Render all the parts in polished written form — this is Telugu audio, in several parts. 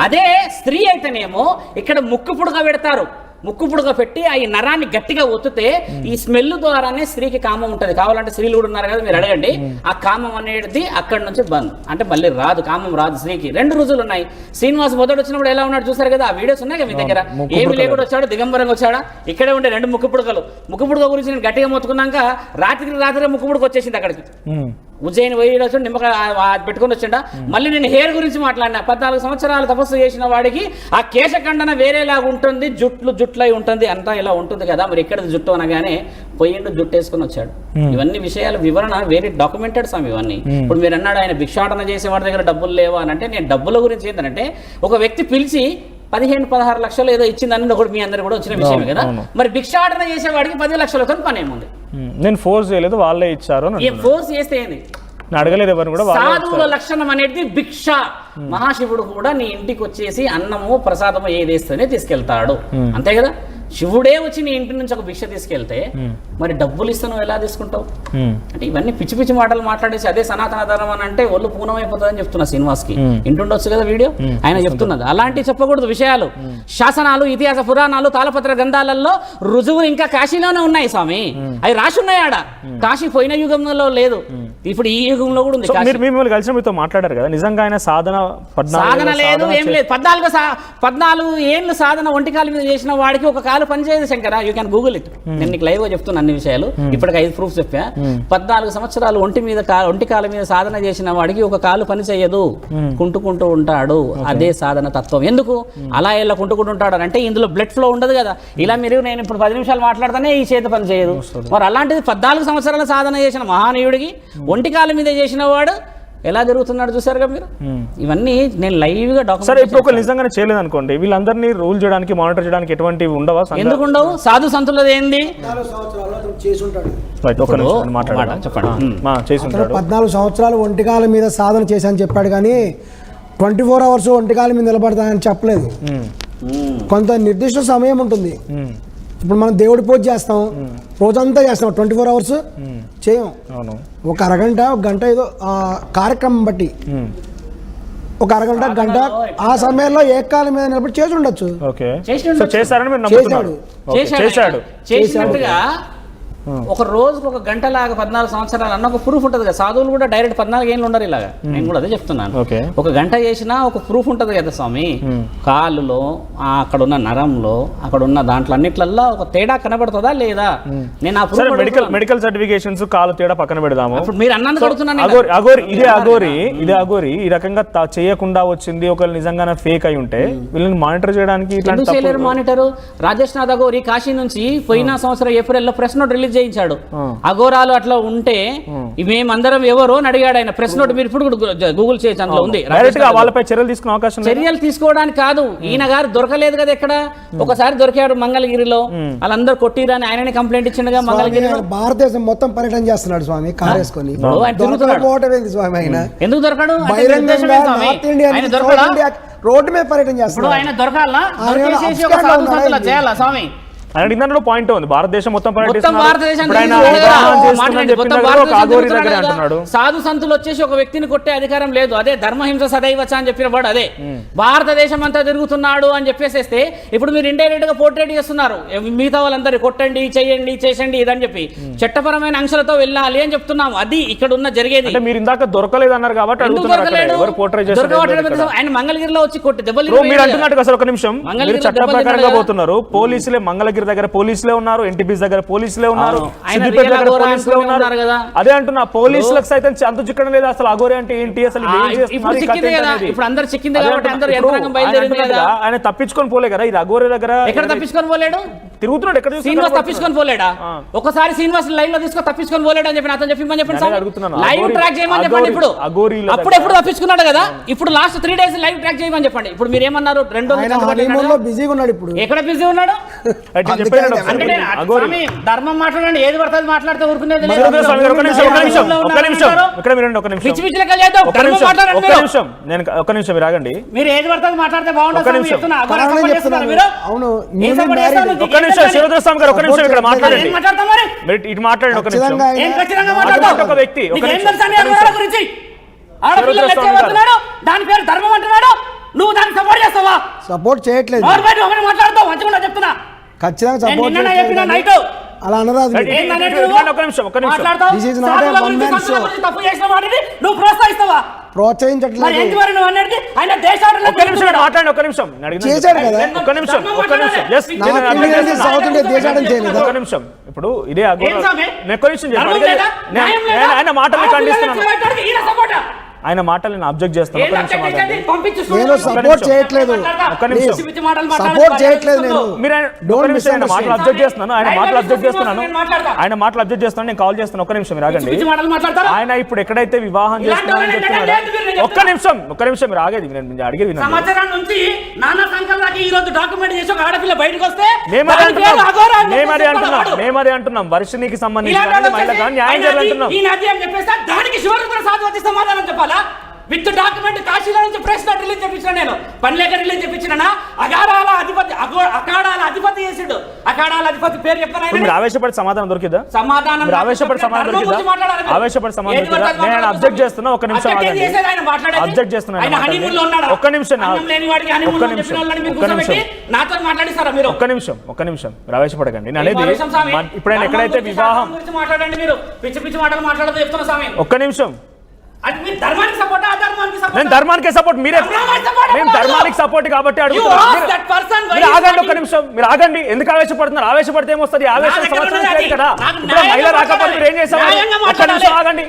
అదే స్త్రీ అయితేనేమో ఇక్కడ ముక్కు పుడక పెడతారు, ముక్కు పుడక పెట్టి ఆ నరాన్ని గట్టిగా ఒత్తితే ఈ స్మెల్ ద్వారానే స్త్రీకి కామం ఉంటుంది. కావాలంటే స్త్రీలు కూడా ఉన్నారు కదా, మీరు అడగండి. ఆ కామం అనేది అక్కడి నుంచి బంద్, అంటే మళ్ళీ రాదు, కామం రాదు స్త్రీకి. 2 రుజువులు ఉన్నాయి. శ్రీనివాస్ మొదటి వచ్చినప్పుడు ఎలా ఉన్నాడు చూసారు కదా, ఆ వీడియోస్ ఉన్నాయి కదా మీ దగ్గర. ఏమి లేకుండా వచ్చాడు, దిగంబరంగా వచ్చాడా, ఇక్కడే ఉండే 2 ముక్కు పుడకలు. ముక్కు పుడక గురించి నేను గట్టిగా మొత్తుకున్నాక రాత్రి ముక్కు పుడక వచ్చేసింది అక్కడికి. ఉజ్జయిని పోయి వచ్చి నిమ్మకాయ పెట్టుకుని వచ్చిండా. మళ్ళీ నేను హెయిర్ గురించి మాట్లాడినా. 14 సంవత్సరాలు తపస్సు చేసిన వాడికి ఆ కేశఖండన వేరేలాగా ఉంటుంది, జుట్లై ఉంటుంది, అంతా ఇలా ఉంటుంది కదా. మరి ఎక్కడ జుట్టు అనగానే పోయిండు, జుట్టు వేసుకుని వచ్చాడు. ఇవన్నీ విషయాల వివరణ వేరే డాక్యుమెంటెడ్ సామ్ ఇవన్నీ. ఇప్పుడు మీరు అన్నాడు ఆయన భిక్షాటన చేసేవాడి దగ్గర డబ్బులు లేవా అని. అంటే నేను డబ్బుల గురించి ఏంటంటే, ఒక వ్యక్తి పిలిచి 15-16 లక్షలు ఏదో ఇచ్చిందని ఒకటి మీ అందరు కూడా వచ్చిన విషయమే కదా. మరి భిక్షాటన చేసేవాడికి 10 లక్షలతో పని ఏముంది? నేను ఫోర్స్ చేయలేదు, వాళ్ళే ఇచ్చారు. ఫోర్స్ చేస్తే ఏంది? అడగలేదు ఎవరు కూడా. సాధువుల లక్షణం అనేది భిక్ష. మహాశివుడు కూడా నీ ఇంటికి వచ్చేసి అన్నము ప్రసాదము ఏదేస్తేనే తీసుకెళ్తాడు, అంతే కదా. శివుడే వచ్చి నీ ఇంటి నుంచి ఒక భిక్ష తీసుకెళ్తే మరి డబ్బులు ఇస్తాను ఎలా తీసుకుంటావు? అంటే ఇవన్నీ పిచ్చి పిచ్చి మాటలు మాట్లాడేసి అదే సనాతన ధర్మం అని అంటే ఒళ్ళు పూర్ణమైపోతుందని చెప్తున్నా. శ్రీనివాస్కి ఇంటుండొచ్చు కదా వీడియో, ఆయన చెప్తున్నది. అలాంటివి చెప్పకూడదు విషయాలు. శాసనాలు, ఇతిహాస పురాణాలు, తాళపత్ర గ్రంథాలలో రుజువు ఇంకా కాశీలోనే ఉన్నాయి స్వామి. అవి రాసి ఉన్నాయి ఆడ. కాశీ పోయిన యుగంలో లేదు, ఇప్పుడు ఈ యుగంలో కూడా ఉంది. మిమ్మల్ని కలిసి మీతో మాట్లాడారు కదా, నిజంగా ఆయన సాధన లేదు, ఏం లేదు. 14 ఏళ్ళు సాధన ఒంటికాల మీద చేసిన వాడికి ఒక కాలు పనిచేయదు Shankara. You can Google it. నేను నీకు లైవ్ గా చెప్తున్నా అన్ని విషయాలు. ఇప్పటికి 5 ప్రూఫ్స్ చెప్పా. 14 సంవత్సరాలు ఒంటి కాల మీద సాధన చేసిన వాడికి ఒక కాలు పని చేయదు, కుంటుకుంటూ ఉంటాడు. అదే సాధన తత్వం. ఎందుకు అలా ఇలా కుంటుకుంటూ ఉంటాడు అంటే ఇందులో బ్లడ్ ఫ్లో ఉండదు కదా. ఇలా నేను ఇప్పుడు 10 నిమిషాలు మాట్లాడతానే ఈ చేతి పని చేయదు. మరి అలాంటిది 14 సంవత్సరాల సాధన చేసిన మహానీయుడికి ఒంటికాల మీద చేసిన వాడు ఎలా జరుగుతున్నాడు చూసారుగా మీరు. ఇవన్నీ నేను లైవ్ గా డాక్యుమెంట్. ఇప్పుడు ఒక నిజంగానే చేయలేదు అనుకోండి, వీళ్ళందరినీ రూల్ చేయడానికి, మానిటర్ చేయడానికి ఎటువంటివి ఉండవా? ఎందుకు ఉండవు? సాధు సంతులది ఏంది? 14 సంవత్సరాలు ఒంటికాల మీద సాధన చేశాను చెప్పాడు, కానీ 24 అవర్స్ ఒంటికాల మీద నిలబడతానని చెప్పలేదు. కొంత నిర్దిష్ట సమయం ఉంటుంది. ఇప్పుడు మనం దేవుడి పూజ చేస్తాం, రోజంతా చేస్తాం, 24 అవర్స్ చేయం. ఒక అరగంట, ఒక గంట ఏదో కార్యక్రమం బట్టి ఒక అరగంట, గంట ఆ సమయంలో ఏకాల మీద నిలబడి చేసి ఉండొచ్చు. చేసినట్టుగా ఒక రోజుకు ఒక గంట లాగా 14 సంవత్సరాలు అన్న ఒక ప్రూఫ్ ఉంటుంది కదా. సాధువులు కూడా డైరెక్ట్ 14 ఏళ్ళు ఉండరు ఇలాగా. నేను కూడా అదే చెప్తున్నాను. ఒక గంట చేసినా ఒక ప్రూఫ్ ఉంటుంది కదా స్వామి. కాలులో, అక్కడ ఉన్న నరంలో, అక్కడ ఉన్న దాంట్లో అన్నిట్లల్లో ఒక తేడా కనబడుతుందా లేదా? నేను ఆ ప్రూఫ్ మెడికల్ సర్టిఫికేషన్స్ కాలు తేడా పక్కన పెడదాము. ఇప్పుడు మీరు అన్నందుకు అడుగుతున్నాను. ఇదే అఘోరి ఈ రకంగా చేయకుండా వచ్చింది. ఒకవేళ నిజంగానే ఫేక్ అయి ఉంటే వీళ్ళని మానిటర్ చేయడానికి మానిటర్ రాజేష్ నాథ్ అఘోరి కాశీ నుంచి పోయిన సంవత్సరం ఏప్రిల్లో ప్రెస్ నోట్ రిలీజ్ చేయించాడు. అఘోరాలు అట్లా ఉంటే మేమందరం ఎవరో అని అడిగాడు ఆయన. ప్రెస్ నోట్ మీరు ఇప్పుడు గూగుల్ చేయొచ్చు, అందులో ఉంది. వాళ్ళపై చర్యలు తీసుకునే అవకాశం, చర్యలు తీసుకోవడానికి కాదు. ఈయన గారు దొరకలేదు కదా ఎక్కడ. ఒకసారి దొరికాడు మంగళగిరిలో, వాళ్ళందరూ కొట్టిరని ఆయననే కంప్లైంట్ ఇచ్చిండగా. మంగళగిరిలో భారతదేశం మొత్తం పర్యటన చేస్తున్నాడు స్వామి, కారు వేసుకొని. ఎందుకు దొరకడు? రోడ్డు మీద పర్యటన చేస్తున్నాడు. ఆయన దొరకాలా? చేయాలా స్వామి? పాయింట్ ఉంది. భారతదేశం మొత్తం సాధు సంతులు వచ్చేసి ఒక వ్యక్తిని కొట్టే అధికారం లేదు. అదే ధర్మహింస సదైవచ అని చెప్పిన వాడు అదే. భారతదేశం అంతా తిరుగుతున్నాడు అని చెప్పేసేస్తే ఇప్పుడు మీరు ఇండైరెక్ట్ గా పోర్ట్రేట్ చేస్తున్నారు. మిగతా వాళ్ళందరూ కొట్టండి, చేయండి, చేసండి ఇదని చెప్పి చట్టపరమైన అంశాలతో వెళ్ళాలి అని చెప్తున్నాము. అది ఇక్కడ ఉన్న జరిగేది. మీరు ఇందాక దొరకలేదు అన్నారు కాబట్టి ఆయన మంగళగిరిలో వచ్చి కొట్టి దెబ్బలు ఒక నిమిషం చట్ట ప్రకారంగా పోతున్నారు. పోలీసులే మంగళగిరి దగ్గర పోలీసులే ఉన్నారు, ఎన్టీపీస్ దగ్గర పోలీసులే ఉన్నారు, సిద్దిపేట దగ్గర పోలీసులే ఉన్నారు కదా. అదే అంటున్నా, పోలీసులకు సైతం అంత చిక్కడం లేదు. అసలు అఘోరి అంటే ఏంటి, అసలు ఆయన తప్పించుకొని పోలే కదా. ఇది అఘోరి దగ్గర ఎక్కడ తప్పించుకొని పోలేడు? తిరుగుతున్నాడు. ఎక్కడ శ్రీనివాస్ తప్పించుకొని పోలేడా? ఒకసారి శ్రీనివాస్ లైవ్ లో తీసుకొని తప్పించుకొని పోలేడు అని చెప్పి అతను చెప్పమని చెప్పండి. లైవ్ ట్రాక్ చేయమని చెప్పండి. ఇప్పుడు అప్పుడు ఎప్పుడు తప్పించుకున్నాడు కదా. ఇప్పుడు లాస్ట్ 3 days లైవ్ ట్రాక్ చేయమని చెప్పండి. ఇప్పుడు మీరు ఏమన్నారు? 2 బిజీగా ఉన్నాడు. ఇప్పుడు ఎక్కడ బిజీ ఉన్నాడు? ధర్మం మాట్లాడండి, ఏది పడుతుంది మాట్లాడితే ఊరుకునేది లేదు. రాగండి, మీరు ఏది పడుతుంది మాట్లాడితే బాగుంటుంది. ఇటు మాట్లాడండి. ఒక నిమిషం. ఒక వ్యక్తి దాని పేరు ధర్మం అంటున్నాడు. నువ్వు దానికి సపోర్ట్ చేస్తావా? సపోర్ట్ చేయట్లేదు, నోరు బయట ఒకటి మాట్లాడతావు, మంచిగా చెప్తున్నా. ఖచ్చితంగా నేను సపోర్ట్ నిన్ననే చెప్పినా చేయట్లేదు. నైట్. అలా అనరాదు. Right. ఏందనేది ఒక్క నువ్వు? నిమిషం, ఒక్క నిమిషం. మాట్లాడతావు. This is not a సాధువుల one గురించి, man సంతుల show. గురించి తప్పు చేసిన వాడిని నువ్వు ప్రోత్సహిస్తావా? మరి ప్రోత్సహించట్లేదు. ఎందుకు మరి నువ్వు అనేది? ఆయన దేశాటంలో ఒక్క నిమిషం మాట్లాడండి, ఒక్క నిమిషం. నేను అడిగిన చేశాడు కదా. ఒక్క నిమిషం, ఒక్క నిమిషం. Yes, నా నేను అర్థం opinion చేస్తున్నా. సౌత్ ఇండియా దేశాటం చేయలేదు. ఒక్క నిమిషం. ఇప్పుడు ఇదే అఘోర ఏం స్వామి? నేను ఒక్క నిమిషం చెప్పాను. ధర్మం లేదా? న్యాయం లేదా? ఆయన మాటల్ని ఖండిస్తున్నాను. చేసేవాడికి ఈయన సపోర్టా? ఆయన మాటలు నేను అబ్జెక్ట్ చేస్తాను. ఒక్క నిమిషం ఆగండి. నేను సపోర్ట్ చేయట్లేదు. ఒక్క నిమిషం. సపోర్ట్ చేయట్లేదు నేను. మీరు ఒక్క నిమిషం ఆయన మాటలు అబ్జెక్ట్ చేస్తున్నాను. ఆయన మాటలు అబ్జెక్ట్ చేస్తున్నాను. ఆయన మాటలు అబ్జెక్ట్ చేస్తున్నాను. నేను కాల్ చేస్తాను. ఒక్క నిమిషం మీరు ఆగండి. ఆయన ఇప్పుడు ఎక్కడైతే వివాహం చేస్తున్నారని చెప్తున్నాడు. ఒక్క నిమిషం, ఒక్క నిమిషం మీరు ఆగేది. నేను అడిగేది వినండి. సంవత్సరం నుంచి నానా సంకల్లాకి ఈ రోజు డాక్యుమెంట్ చేసి ఒక ఆడపిల్ల బయటకు వస్తే మేమదే అంటున్నాం. వర్షినికి సంబంధించి మహిళ కానీ న్యాయం జరగాలంటున్నాం. ఈ నది అని చెప్పేసి దానికి శివరుద్ర సాధువతి సమాధానం చెప్పాలా? విత్ డాక్యుమెంట్ కాశీలో నుంచి ప్రెస్ నోట్ రిలీజ్ చేపించిన, నేను పనిలేక రిలీజ్ చేపించిన. అఖాడాల అధిపతి చేసిండు. అఖాడాల అధిపతి పేరు చెప్తాను. మీరు ఆవేశపడి సమాధానం దొరికిదా? సమాధానం మీరు ఆవేశపడి సమాధానం దొరికిదా? ఆవేశపడి సమాధానం దొరికిదా? నేను అబ్జెక్ట్ చేస్తున్నా. ఒక్క నిమిషం ఆగండి. అబ్జెక్ట్ చేస్తున్నా. ఒక్క నిమిషం, నాతో మాట్లాడిస్తారా మీరు? ఒక్క నిమిషం, ఒక్క నిమిషం. మీరు ఆవేశపడకండి. నేను అనేది ఇప్పుడు ఆయన ఎక్కడైతే వివాహం మాట్లాడండి. మీరు పిచ్చి పిచ్చి మాటలు మాట్లాడదు చెప్తున్నా స్వామి. ఒక్క నిమిషం. ధర్మానికి సపోర్ట్, నేను ధర్మానికి సపోర్ట్. మీరే మేము ధర్మానికి సపోర్ట్ కాబట్టి అడుగుతున్నాం. ఆగండి, ఒక్క నిమిషం మీరు ఆగండి. ఎందుకు ఆవేశపడుతున్నారు? ఆవేశపడితే ఏమొస్తుంది? ఆవేశం సంవత్సరం లేదు కదా. ఇప్పుడు మహిళ రాకపోతే మీరు ఏం చేస్తారు? ఒక్క నిమిషం ఆగండి,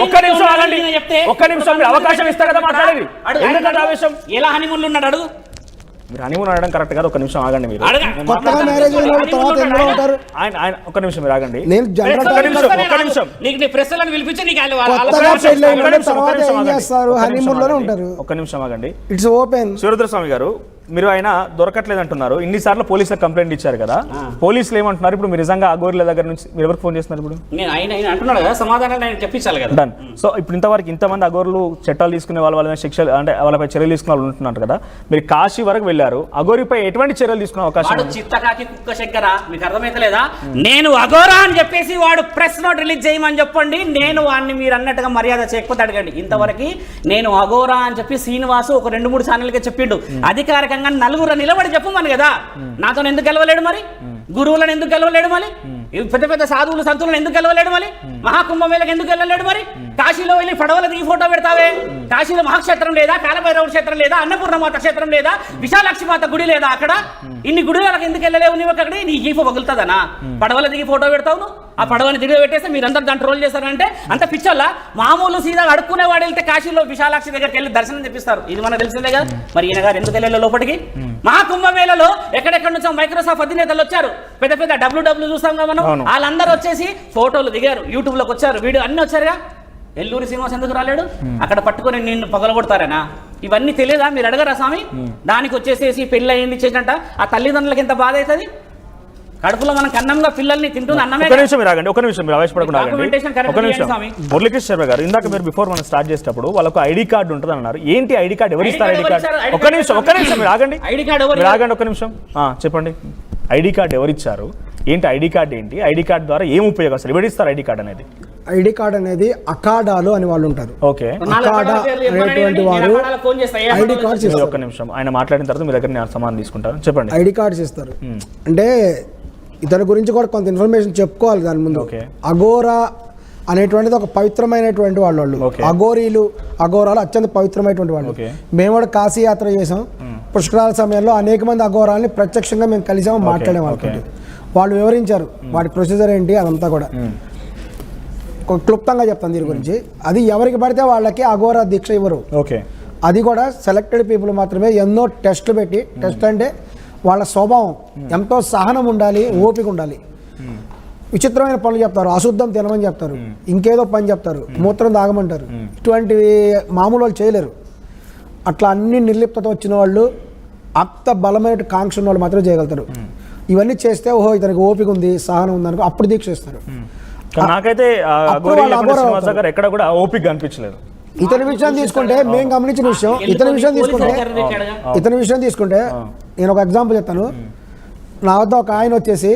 ఒక్క నిమిషం ఆగండి, ఒక్క నిమిషం. మీరు అవకాశం ఇస్తారు కదా మాట్లాడేది. ఎందుకంటే ఆవేశం? ఎలా హనీమూన్లో ఉన్నాడు అడుగు. మీరు హనీమూన్ అనడం కరెక్ట్ కాదు. ఒక నిమిషం ఆగండి. మీరు కొత్తగా మ్యారేజ్ అయిన వాళ్ళు తర్వాత ఎందులో ఉంటారు? ఆయన ఒక్క నిమిషం మీరు ఆగండి. నేను ఒక్క నిమిషం. నీకు నీ ప్రెస్లను పిలిపించి నీకు కొత్తగా పెళ్లి అయిన వాళ్ళు తర్వాత ఏం చేస్తారు? హనీమూన్ లోనే ఉంటారు. ఒక్క నిమిషం ఆగండి. It's open. శివరుద్రస్వామి గారు, మీరు ఆయన దొరకట్లేదు అంటున్నారు. ఇన్నిసార్లు పోలీసులకు కంప్లైంట్ ఇచ్చారు కదా. పోలీసులు ఏమంటున్నారు? ఇప్పుడు మీరు నిజంగా అఘోరుల దగ్గర నుంచి మీరు ఎవరికి ఫోన్ చేస్తున్నారు? ఇప్పుడు నేను ఆయన అంటున్నాడు కదా, సమాధానాలు ఆయన చెప్పించాలి కదా. డన్. సో ఇప్పుడు ఇంతవరకు ఇంతమంది అఘోరులు చట్టాలు తీసుకునే వాళ్ళ శిక్షలు అంటే వాళ్ళపై చర్యలు తీసుకునే వాళ్ళు ఉంటున్నారు కదా. మీరు కాశీ వరకు వెళ్ళారు. అఘోరిపై ఎటువంటి చర్యలు తీసుకునే అవకాశం? చిత్తకాకి కుక్క శంకర, మీకు అర్థమైతలేదా? నేను అఘోరా అని చెప్పేసి వాడు ప్రెస్ నోట్ రిలీజ్ చేయమని చెప్పండి. నేను వాడిని మీరు అన్నట్టుగా మర్యాద చేయకపోతే అడగండి. ఇంతవరకు నేను అఘోరా అని చెప్పి శ్రీనివాసు ఒక 2-3 ఛానల్గా చెప్పిండు. అధికారికంగా నలుగురు నిలబడి చెప్పమని కదా. నాతో ఎందుకు గెలవలేడు మరి? గురువులను ఎందుకు గెలవలేడు మరి? పెద్ద పెద్ద సాధువులు సంతులను ఎందుకు గెలవలేడు మరి? మహాకుంభమేళకు ఎందుకు వెళ్ళలేడు మరి? కాశీలో వెళ్ళి పడవల దిగి ఫోటో పెడతావే? కాశీలో మహాక్షేత్రం లేదా? కాలభైరవ క్షేత్రం లేదా? అన్నపూర్ణమాత క్షేత్రం లేదా? విశాలాక్షి మాత గుడి లేదా? అక్కడ ఇన్ని గుడులకు ఎందుకు వెళ్ళలేవు నువ్వు? అక్కడికి నీ ఈఫో పగులుతుందనా? పడవల దిగి ఫోటో పెడతావు. ఆ పడవని దిగి పెట్టేస్తే మీరందరూ దాన్ని ట్రోల్ చేస్తారంటే అంత పిచ్చోళ్ళ. మామూలు సీదా అడుక్కునే వాడు వెళ్తే కాశీలో విశాలాక్షి దగ్గరికి వెళ్ళి దర్శనం తెప్పిస్తారు. ఇది మనకు తెలిసిందే కదా. మరి ఈయన గారు ఎందుకు వెళ్ళాలి లోపలికి? మహాకుంభమేళలో ఎక్కడెక్కడ నుంచో మైక్రోసాఫ్ట్ అధినేతలు వచ్చారు. పెద్ద పెద్ద డబ్ల్యూ చూస్తాం కదా మనం. వాళ్ళందరూ వచ్చేసి ఫోటోలు దిగారు, యూట్యూబ్ లోకి వచ్చారు, వీడియో అన్ని వచ్చారుగా. ఎల్లూరి శ్రీనివాస్ ఎందుకు రాలేడు? అక్కడ పట్టుకొని నిన్ను పగలగొడతారేనా? ఇవన్నీ తెలియదా? మీరు అడగరా స్వామి? దానికి వచ్చేసేసి పెళ్ళి అయింది చేసినట్ట ఆ తల్లిదండ్రులకి ఎంత బాధ అవుతుంది? కడుపులో మనం కన్నంగా పిల్లల్ని తింటుంది అన్నమే. ఒక నిమిషం మీరు ఆగండి, ఒక నిమిషం మీరు ఆవేశపడకుండా ఆగండి. ఒక నిమిషం. మురళీకృష్ణ శర్మ గారు, ఇందాక మీరు బిఫోర్ మనం స్టార్ట్ చేసేటప్పుడు వాళ్ళకు ఐడి కార్డు ఉంటుంది అన్నారు. ఏంటి ఐడి కార్డు? ఎవరు ఇస్తారు ఐడి కార్డు? ఒక నిమిషం మీరు ఆగండి, మీరు ఆగండి ఒక నిమిషం. చెప్పండి, ఐడి కార్డు ఎవరు ఇచ్చారు? ఏంటి ఐడి కార్డు? ఏంటి ఐడి కార్డు ద్వారా ఏం ఉపయోగం? అసలు ఎవరు ఇస్తారు ఐడి కార్డు అనేది? ఐడి కార్డ్ అనేది అఖాడాలు అని వాళ్ళు ఉంటారు. ఓకే, అఖాడా అనేటువంటి వారు ఐడి కార్డ్స్ ఇస్తారు. ఒక నిమిషం, ఆయన మాట్లాడిన తర్వాత మీ దగ్గర నేను సమాధానం తీసుకుంటాను. చెప్పండి. ఐడి కార్డ్స్ ఇస్తారు అంటే ఇతని గురించి కూడా కొంత ఇన్ఫర్మేషన్ చెప్పుకోవాలి దాని ముందు. అఘోరా అనేటువంటిది ఒక పవిత్రమైనటువంటి వాళ్ళు. అఘోరీలు అఘోరాలు అత్యంత పవిత్రమైనటువంటి వాళ్ళు. మేము కూడా కాశీ యాత్ర చేసాం. పుష్కరాల సమయంలో అనేక మంది అఘోరాలని ప్రత్యక్షంగా మేము కలిసాము, మాట్లాడే వాళ్ళతో. వాళ్ళు వివరించారు వాటి ప్రొసీజర్ ఏంటి అదంతా కూడా. క్లుప్తంగా చెప్తాను దీని గురించి. అది ఎవరికి పడితే వాళ్ళకి అఘోరా దీక్ష ఇవ్వరు. అది కూడా సెలెక్టెడ్ పీపుల్ మాత్రమే. ఎన్నో టెస్టులు పెట్టి, టెస్ట్ అంటే వాళ్ళ స్వభావం, ఎంతో సహనం ఉండాలి, ఓపిక ఉండాలి. విచిత్రమైన పనులు చెప్తారు, అశుద్ధం తినమని చెప్తారు, ఇంకేదో పని చెప్తారు, మూత్రం తాగమంటారు. ఇటువంటివి మామూలు వాళ్ళు చేయలేరు. అట్లా అన్ని నిర్లిప్తత వచ్చిన వాళ్ళు, అంత బలమైన కాంక్ష ఉన్న వాళ్ళు మాత్రమే చేయగలుగుతారు. ఇవన్నీ చేస్తే ఓహో ఇతనికి ఓపిక ఉంది, సహనం ఉంది అనుకో, అప్పుడు దీక్ష ఇస్తారు. నాకైతే ఎక్కడ కూడా ఓపిక అనిపించలేదు. ఇతని విషయం తీసుకుంటే మేము గమనించిన విషయం, ఇతని విషయం తీసుకుంటే నేను ఒక ఎగ్జాంపుల్ చెప్తాను. నా వద్ద ఒక ఆయన వచ్చేసి,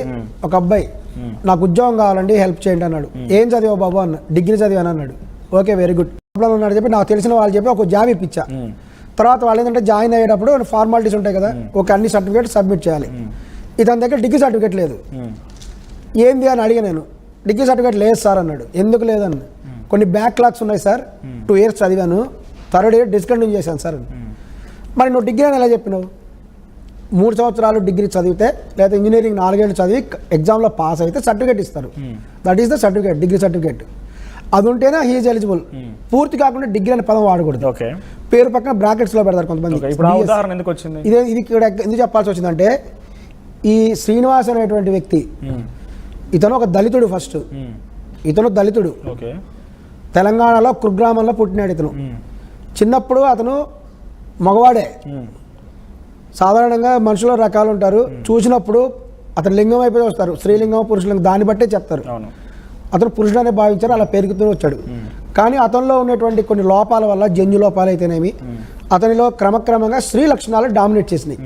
ఒక అబ్బాయి, నాకు ఉద్యోగం కావాలండి హెల్ప్ చేయండి అన్నాడు. ఏం చదివావు బాబు అన్న. డిగ్రీ చదివాను అన్నాడు. Okay, very good. ప్రాబ్లం ఉన్నాడు చెప్పి నాకు తెలిసిన వాళ్ళు చెప్పి ఒక జాబ్ ఇప్పించా. తర్వాత వాళ్ళు ఏంటంటే జాయిన్ అయ్యేటప్పుడు ఫార్మాలిటీస్ ఉంటాయి కదా, ఒక అన్ని సర్టిఫికేట్ సబ్మిట్ చేయాలి. ఇతని దగ్గర డిగ్రీ సర్టిఫికేట్ లేదు. ఏంది అని అడిగా నేను. డిగ్రీ సర్టిఫికేట్ లేదు సార్ అన్నాడు. ఎందుకు లేదన్న, కొన్ని బ్యాక్లాగ్స్ ఉన్నాయి సార్, 2 years చదివాను, 3rd year డిస్కంటిన్యూ చేశాను సార్. మరి నువ్వు డిగ్రీ అని ఎలా చెప్పినావు? 3 సంవత్సరాలు డిగ్రీ చదివితే లేదా ఇంజనీరింగ్ 4 ఏళ్ళు చదివి ఎగ్జామ్లో పాస్ అయితే సర్టిఫికేట్ ఇస్తారు. That is the certificate, degree certificate. అది ఉంటేనే హీఈస్ ఎలిజిబుల్. పూర్తి కాకుండా డిగ్రీ అనే పదం వాడకూడదు. పేరు పక్కన బ్రాకెట్స్లో పెడతారు కొంతమంది. ఇది ఇక్కడ ఎందుకు చెప్పాల్సి వచ్చిందంటే, ఈ శ్రీనివాస్ అనేటువంటి వ్యక్తి, ఇతను ఒక దళితుడు. ఫస్ట్ ఇతను దళితుడు, తెలంగాణలో కుగ్రామంలో పుట్టినాడు. ఇతను చిన్నప్పుడు అతను మగవాడే. సాధారణంగా మనుషుల రకాలు ఉంటారు, చూసినప్పుడు అతను లింగం అయిపోయి వస్తారు, స్త్రీలింగం పురుషలింగం దాన్ని బట్టే చెప్తారు. అతను పురుషుడనే భావించారు, అలా పెరుగుతూ వచ్చాడు. కానీ అతనిలో ఉన్నటువంటి కొన్ని లోపాల వల్ల, జన్యు లోపాలు అయితేనేమి, అతనిలో క్రమక్రమంగా స్త్రీ లక్షణాలు డామినేట్ చేసినాయి.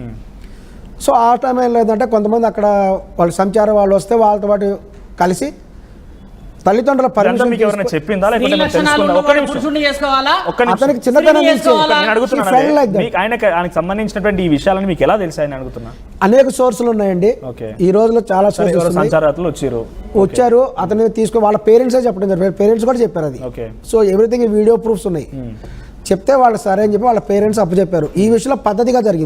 సో ఆ టైం ఏం లేదంటే కొంతమంది అక్కడ వాళ్ళు సంచార వాళ్ళు వస్తే వాళ్ళతో పాటు కలిసి తల్లిదండ్రుల పర్మిషన్ మీకు ఎవరైనా చెప్పిందా, అతనికి చిన్నతనం ఆయనకు సంబంధించినటువంటి ఈ విషయాలను మీకు ఎలా తెలుసు అని అడుగుతున్నా. అనేక సోర్సులు ఉన్నాయండి ఈ రోజులో, చాలా సంచారాలు వచ్చారు. అతన్ని తీసుకుని వాళ్ళ పేరెంట్సే చెప్పడం జరిగింది, పేరెంట్స్ కూడా చెప్పారు అది. సో ఎవ్రీథింగ్ వీడియో ప్రూఫ్స్ ఉన్నాయి. చెప్తే వాళ్ళు సరే అని చెప్పి వాళ్ళ పేరెంట్స్ అప్పచెప్పారు. ఈ విషయంలో పద్ధతిగా జరిగింది.